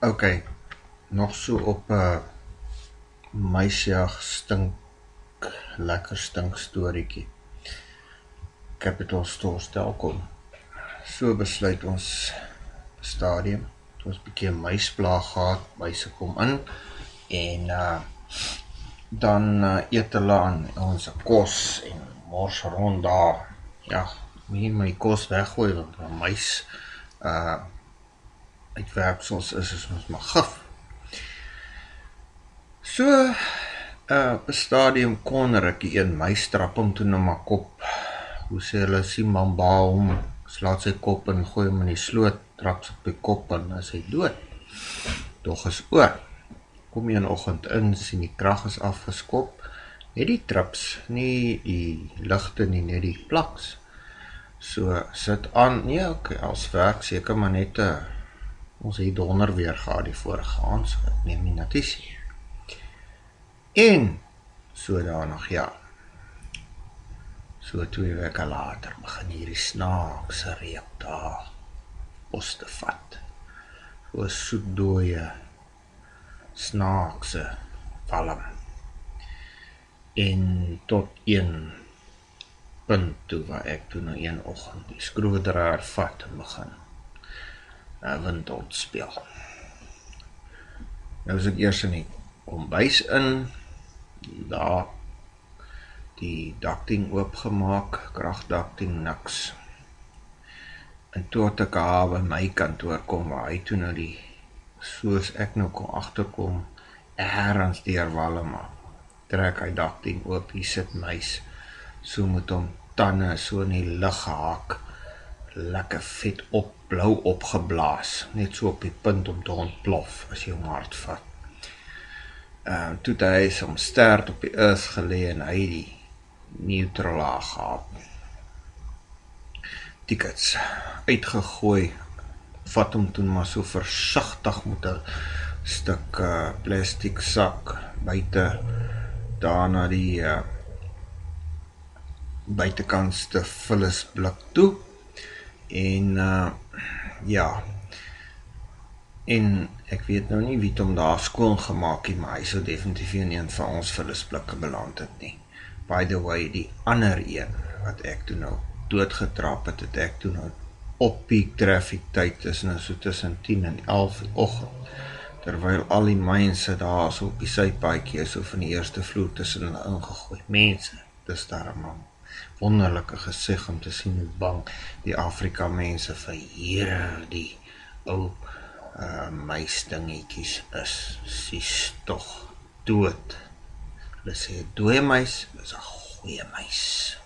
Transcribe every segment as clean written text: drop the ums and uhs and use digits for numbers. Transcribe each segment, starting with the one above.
Okay, nog so op 'n muisjag lekker stink storieetjie. Capital Stores Telkom. So besluit ons stadium, het ons bietjie 'n muisplaag gehad, muise kom in en dan eet hulle aan ons kos en mors rond daar. Ja, nie my kos weggooi want 'n muis uitwerpsels is ons maar gif. So, op 'n stadium kon rukkie een muis trap hom toe na my kop. Hoe sê hulle, sien mamba hom, slaat sy kop en gooi hom in die sloot, trap sy op die kop en is hy dood. Toch is oor. Kom jy 'n oggend in, sien die krag is afgeskop, net die trips, nie die ligte nie, net die plaks. So, sit aan, nee, okay, als werk, seker maar net, ons het donder weer gehad die vorige aand, so ek neem die notisie. En, sodanig, ja, so 2 weke later begin hierdie snaakse reuk daar bos te vat. So 'n soetdooie, snaakse walm. En tot een punt toe waar ek toe nou een oggend die skroewedraaier vat en begin windhond speel. Nou is ek eers in die kombuis in, daar die dakding oopgemaak, kragdakding niks. En toe het ek haar by my kantoor kom, waar hy toe nou die, soos ek nou kon agterkom, ergens deur walm, trek hy dakding oop, hier sit muis, so met hom tande so in die lug gehaak, lekker vet op, blou opgeblaas, net so op die punt om te ontplof, as jy hom hard vat. Toe het hy som stert op die earth gelee en hy die neutralaag gehad. Tickets uitgegooi, vat hom toen maar so versigtig met 'n stuk plastiek sak buite, daarna die buitekantste vullisblik toe, en ja, en ek weet nou nie wie het hom daar skoon gemaak nie, maar hy sou definitief in een van ons vullisblikke beland het nie. By the way, die ander een, wat ek toe nou doodgetrap het, het ek toe nou op peak traffic tyd is nou so tussen 10 en 11 die oggend, terwyl al die mense daar so op die sypaadjie so van die eerste vloer tussen hulle ingegooi. Mense, dis daarom 'n wonderlike gesig om te sien hoe bang die Afrika mense vir hierdie ou muisdingetjies is. Sies tog dood. Hulle sê 'n dooie muis is 'n goeie muis.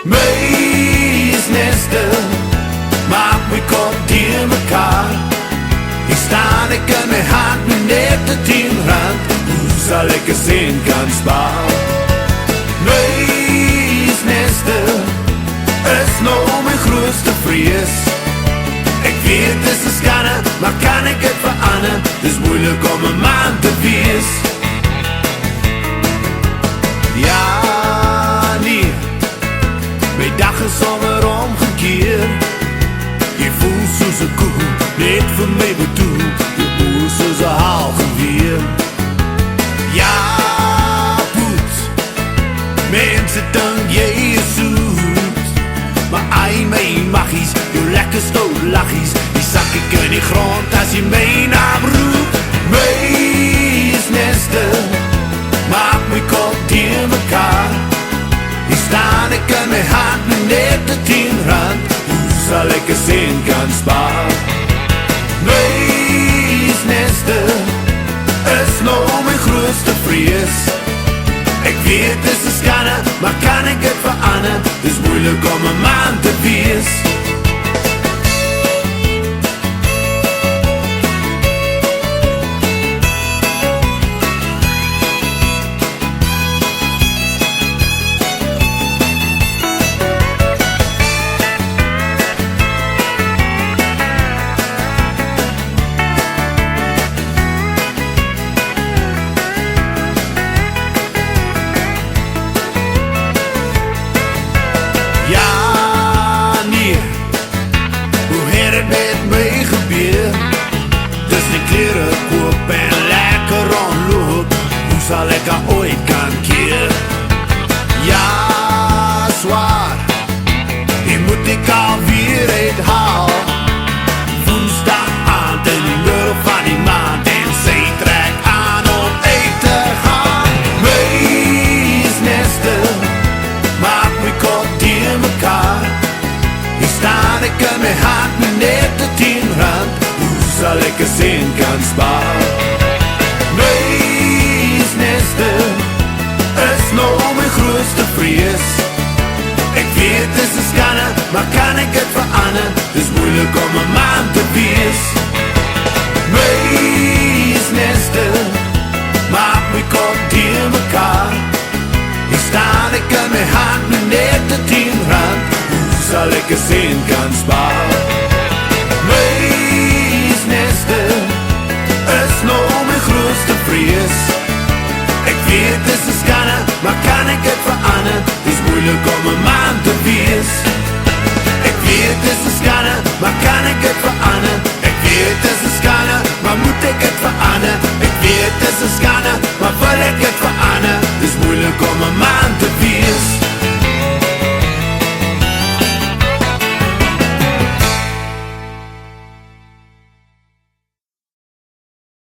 Muisneste maak my kop teen mekaar. Hier staan ek in my hand met net 'n R10. Hoe sal ek 'n sent kan spaar? Muisneste is nou my grootste vrees. Ek weet dis 'n skande, maar kan ek dit verander? Dis moeilik om 'n man te wees. Ja, nee, my dag is sommer omgekeer. Jy voel soos 'n koe, net vir my bedoel. Jy voel soos 'n haalgeweer. Ja, poet, mense dink jy is soet, maar ai my maggies, jou lekker stout laggies, die sak ek in die grond as jy my naam roep. Muisneste maak my kop teen mekaar. Hier staan ek in my hand met net 'n R10. Hoe sal ek 'n sent kan spaar? Muisneste is nou my grootste vrees. Ek weet dis 'n skande, maar kan ek dit verander? Dis moeilik om 'n man te wees. 'n seën kan spaar. Muisneste is nou my grootste vrees. Ek weet dis 'n skande, maar kan ek dit verander? Dis moeilik om 'n man te wees. Muisneste maak my kop teen mekaar. Ek staan ek in my hand met net 'n 10 rand. Hoe sal ek 'n seën kan spaar? Muisneste is nou my grootste vrees. Ek weet dis 'n skande, maar kan ek dit verander? Dis moeilik om 'n man te wees. Ek weet dis 'n skande, maar kan ek dit verander? Ek weet dis 'n skande, maar moet ek dit verander? Ek weet dis 'n skande, maar wil ek dit verander? Dis moeilik om 'n man